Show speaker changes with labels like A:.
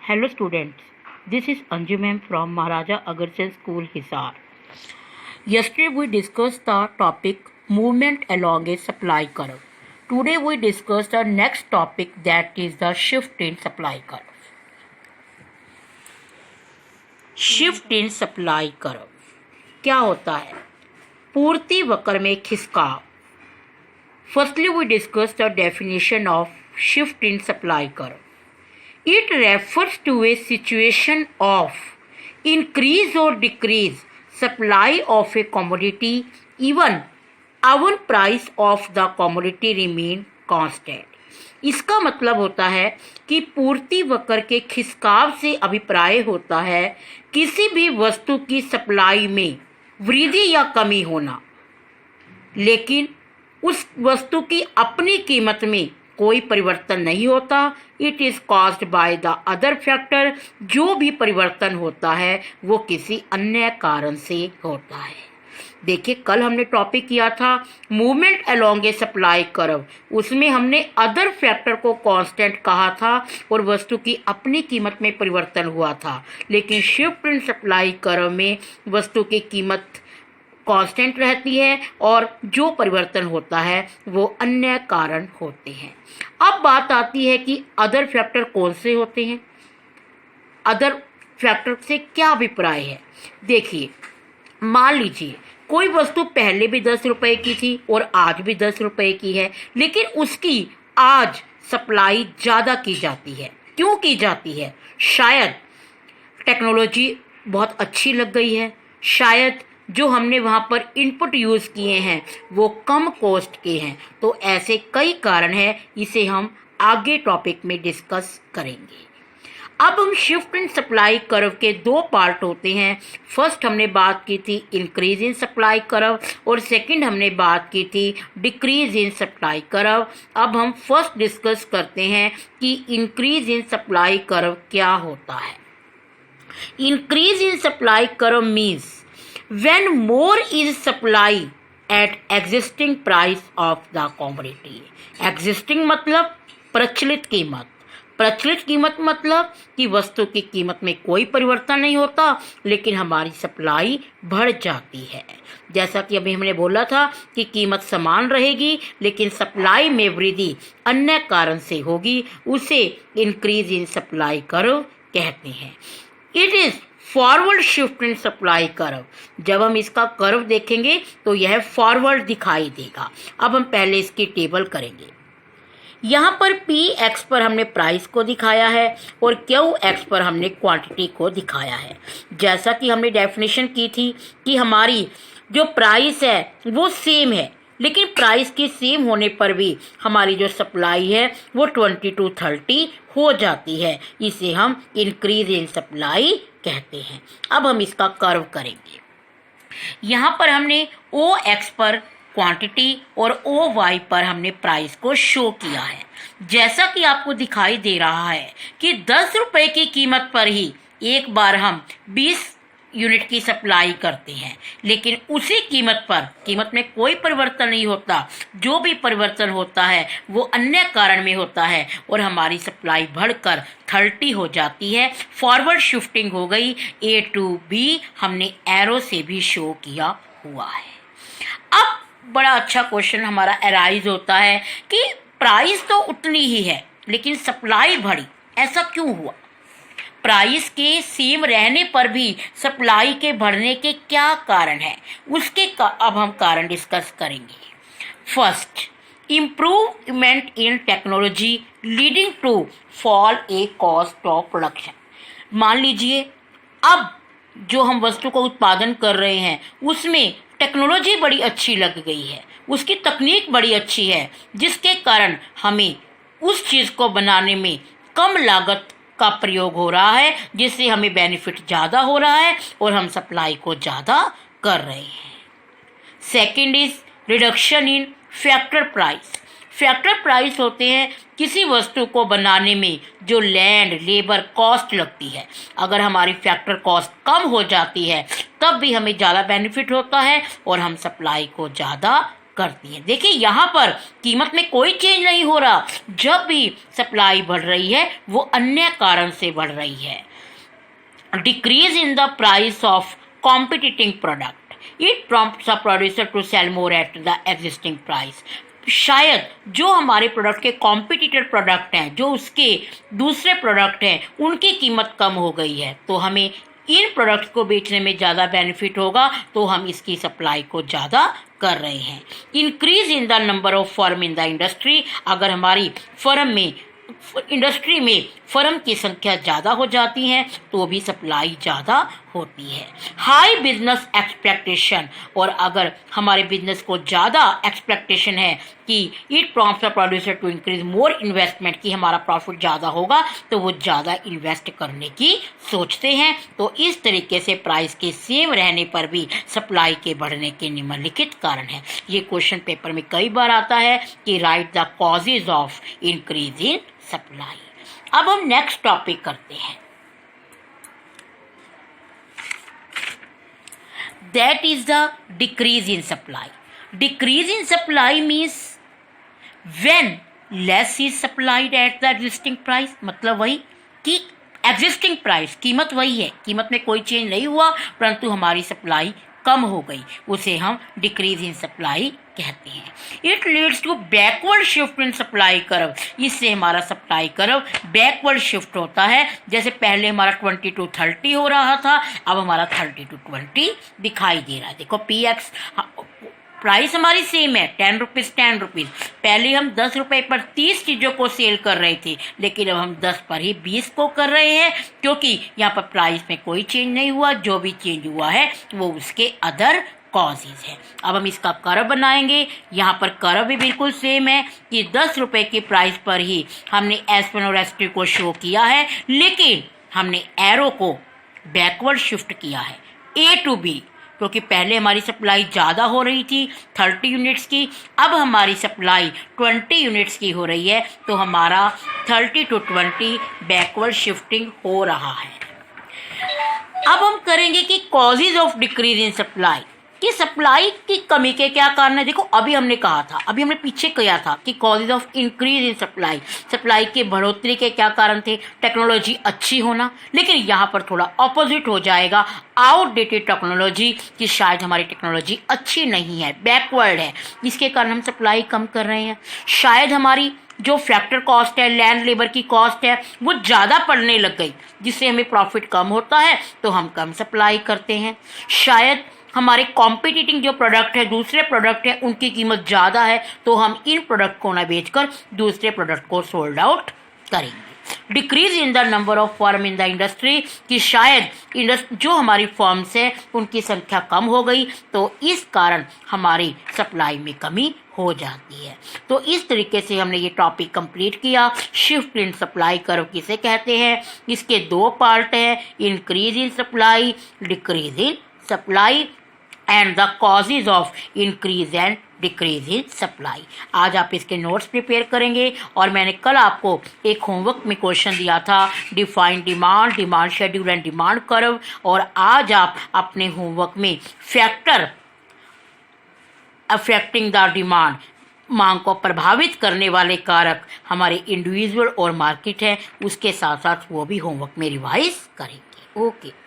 A: Hello students, this is Anju ma'am from Maharaja Agarsen School, Hisar. Yesterday we discussed the topic movement along a supply curve. Today we discuss the next topic, that is the shift in supply curve. Shift in supply curve क्या होता है? पूर्ति वक्र में खिसकाव. Firstly, we discuss the definition of shift in supply curve. It refers to a situation of increase or decrease supply of a commodity even price of the commodity remain constant. इसका मतलब होता है कि पूर्ति वक्र के खिसकाव से अभिप्राय होता है किसी भी वस्तु की सप्लाई में वृद्धि या कमी होना, लेकिन उस वस्तु की अपनी कीमत में कोई परिवर्तन नहीं होता. It is caused by the other factor. जो भी परिवर्तन होता है वो किसी अन्य कारण से होता है. देखिए, कल हमने टॉपिक किया था मूवमेंट अलोंग ए सप्लाई कर्व. उसमें हमने अदर फैक्टर को कांस्टेंट कहा था और वस्तु की अपनी कीमत में परिवर्तन हुआ था, लेकिन शिफ्ट इन सप्लाई कर्व में वस्तु की कीमत कांस्टेंट रहती है और जो परिवर्तन होता है वो अन्य कारण होते हैं. अब बात आती है कि अदर फैक्टर कौन से होते हैं, अदर फैक्टर से क्या अभिप्राय है. देखिए, मान लीजिए कोई वस्तु पहले भी 10 रुपए की थी और आज भी 10 रुपए की है, लेकिन उसकी आज सप्लाई ज़्यादा की जाती है. क्यों की जाती है? शायद टेक्नोलॉजी बहुत अच्छी लग गई है, शायद जो हमने वहाँ पर इनपुट यूज़ किए हैं वो कम कॉस्ट के हैं. तो ऐसे कई कारण हैं, इसे हम आगे टॉपिक में डिस्कस करेंगे. अब हम शिफ्ट इन सप्लाई कर्व के दो पार्ट होते हैं. फर्स्ट हमने बात की थी इंक्रीज इन सप्लाई कर्व और सेकंड हमने बात की थी डिक्रीज इन सप्लाई कर्व. अब हम फर्स्ट डिस्कस करते हैं कि इंक्रीज इन सप्लाई कर्व क्या होता है. Increase in supply curve means when more is supply at existing price of the commodity. existing मतलब प्रचलित कीमत. प्रचलित कीमत मतलब कि वस्तु की कीमत में कोई परिवर्तन नहीं होता, लेकिन हमारी सप्लाई बढ़ जाती है. जैसा कि अभी हमने बोला था कि कीमत समान रहेगी लेकिन सप्लाई में वृद्धि अन्य कारण से होगी, उसे इंक्रीज इन सप्लाई कर्व कहते हैं. It is forward shift in supply curve. जब हम इसका कर्व देखेंगे तो यह फॉरवर्ड दिखाई देगा. अब हम पहले इसकी टेबल करेंगे. यहाँ पर पी एक्स पर हमने प्राइस को दिखाया है और क्यू एक्स पर हमने क्वांटिटी को दिखाया है. जैसा कि हमने डेफिनेशन की थी कि हमारी जो प्राइस है वो सेम है, लेकिन प्राइस की सेम होने पर भी हमारी जो सप्लाई है वो 20 to 30 हो जाती है. इसे हम इंक्रीज इन सप्लाई कहते हैं. अब हम इसका कर्व करेंगे. यहाँ पर हमने ओ एक्स पर क्वांटिटी और ओ वाई पर हमने प्राइस को शो किया है. जैसा कि आपको दिखाई दे रहा है कि 10 रुपए की कीमत पर ही एक बार हम 20 यूनिट की सप्लाई करते हैं, लेकिन उसी कीमत में कोई परिवर्तन नहीं होता. जो भी परिवर्तन होता है वो अन्य कारण में होता है और हमारी सप्लाई बढ़कर 30 हो जाती है. फॉरवर्ड शिफ्टिंग हो गई. ए टू बी हमने एरो से भी शो किया हुआ है. अब बड़ा अच्छा क्वेश्चन हमारा अराइज होता है कि प्राइस तो उतनी ही है लेकिन सप्लाई बढ़ी, ऐसा क्यों हुआ? प्राइस के सेम रहने पर भी सप्लाई के बढ़ने के क्या कारण है, अब हम कारण डिस्कस करेंगे. First, improvement in technology leading to fall a cost of production. मान लीजिए अब जो हम वस्तु को उत्पादन कर रहे हैं उसमें टेक्नोलॉजी बड़ी अच्छी लग गई है, उसकी तकनीक बड़ी अच्छी है, जिसके कारण हमें उस चीज़ को बनाने में कम लागत का प्रयोग हो रहा है, जिससे हमें बेनिफिट ज़्यादा हो रहा है और हम सप्लाई को ज़्यादा कर रहे हैं. Second is reduction in factor price. Factor price होते हैं किसी वस्तु को बनाने में जो लैंड लेबर कॉस्ट लगती है. अगर हमारी फैक्टर कॉस्ट कम हो जाती है तब भी हमें ज़्यादा बेनिफिट होता है और हम सप्लाई को ज़्यादा करती है। देखिए यहाँ पर कीमत में कोई चेंज नहीं हो रहा, जब भी सप्लाई बढ़ रही है वो अन्य कारण से बढ़ रही है। Decrease in the price of competing product, it prompts a producer to sell more at the existing price. शायद जो हमारे प्रोडक्ट के कॉम्पिटिटर प्रोडक्ट हैं, जो उसके दूसरे प्रोडक्ट हैं, उनकी कीमत कम हो गई है, तो हमें इन प्रोडक्ट्स को बेचने में ज़्यादा बेनिफिट होगा, तो हम इसकी सप्लाई को ज़्यादा कर रहे हैं। Increase in the number of firm in the industry, अगर हमारी फर्म में इंडस्ट्री में फर्म की संख्या ज़्यादा हो जाती है तो भी सप्लाई ज़्यादा होती है। हाई बिजनेस एक्सपेक्टेशन, और अगर हमारे बिजनेस को ज़्यादा एक्सपेक्टेशन है कि it prompts a producer to increase more investment, कि हमारा प्रॉफिट ज़्यादा होगा, तो वो ज़्यादा इन्वेस्ट करने की सोचते हैं। तो इस तरीके से प्राइस के सेम रहने पर भी सप्लाई के बढ़ने के निम्नलिखित कारण है। ये क्वेश्चन पेपर में कई बार आता है कि right the causes of increase in supply. अब हम नेक्स्ट टॉपिक करते हैं, that is the decrease in supply. Decrease in supply means when less is supplied eight the existing price, मतलब वही कि एग्जिस्टिंग प्राइस, कीमत वही है, कीमत में कोई चेंज नहीं हुआ, परंतु हमारी सप्लाई कम हो गई, उसे हम डिक्रीज इन सप्लाई कहते हैं। It leads to backward shift in supply curve, इससे हमारा सप्लाई कर्व बैकवर्ड शिफ्ट होता है। जैसे पहले हमारा 20 to 30 हो रहा था, अब हमारा 30 to 20 दिखाई दे रहा है। देखो PX प्राइस हमारी सेम है, 10 रुपीज़ 10 रुपीज़। पहले हम 10 रुपये पर 30 चीज़ों को सेल कर रहे थे, लेकिन अब हम 10 पर ही 20 को कर रहे हैं, क्योंकि यहाँ पर प्राइस में कोई चेंज नहीं हुआ, जो भी चेंज हुआ है वो उसके अदर कॉजेज है। अब हम इसका कर्व बनाएंगे। यहाँ पर कर्व भी बिल्कुल सेम है कि 10 रुपये की प्राइस पर ही हमने S1 और S2 को शो किया है, लेकिन हमने एरो को बैकवर्ड शिफ्ट किया है A to B, क्योंकि पहले हमारी सप्लाई ज़्यादा हो रही थी 30 यूनिट्स की, अब हमारी सप्लाई 20 यूनिट्स की हो रही है, तो हमारा 30 to 20 बैकवर्ड शिफ्टिंग हो रहा है। अब हम करेंगे कि causes of decrease in supply, कि सप्लाई की कमी के क्या कारण है। देखो अभी हमने कहा था, अभी हमने पीछे किया था कि causes of increase in supply, supply के बढ़ोतरी के क्या कारण थे, टेक्नोलॉजी अच्छी होना, लेकिन यहाँ पर थोड़ा ऑपोजिट हो जाएगा, आउटडेटेड टेक्नोलॉजी, कि शायद हमारी टेक्नोलॉजी अच्छी नहीं है, बैकवर्ड है, इसके कारण हम सप्लाई कम कर रहे हैं। शायद हमारी जो फैक्टर कॉस्ट है, लैंड लेबर की कॉस्ट है, वो ज़्यादा पड़ने लग गई, जिससे हमें प्रॉफिट कम होता है, तो हम कम सप्लाई करते हैं। शायद हमारे कॉम्पिटिटिंग जो प्रोडक्ट है, दूसरे प्रोडक्ट है, उनकी कीमत ज़्यादा है, तो हम इन प्रोडक्ट को ना बेचकर दूसरे प्रोडक्ट को सोल्ड आउट करेंगे। Decrease in the number of firm in the industry, कि शायद जो हमारी फर्म्स है उनकी संख्या कम हो गई, तो इस कारण हमारी सप्लाई में कमी हो जाती है। तो इस तरीके से हमने ये टॉपिक कंप्लीट किया। शिफ्ट इन सप्लाई कर्व किसे कहते हैं, इसके दो पार्ट हैं, increase in supply, decrease in supply, and the causes of increase and decrease in supply. आज आप इसके नोट्स प्रिपेयर करेंगे, और मैंने कल आपको एक होमवर्क में क्वेश्चन दिया था, define demand, demand schedule and demand curve, और आज आप अपने होमवर्क में फैक्टर अफेक्टिंग द डिमांड, मांग को प्रभावित करने वाले कारक हमारे इंडिविजुअल और मार्केट है, उसके साथ साथ वो भी होमवर्क में रिवाइज करेंगे। ओके।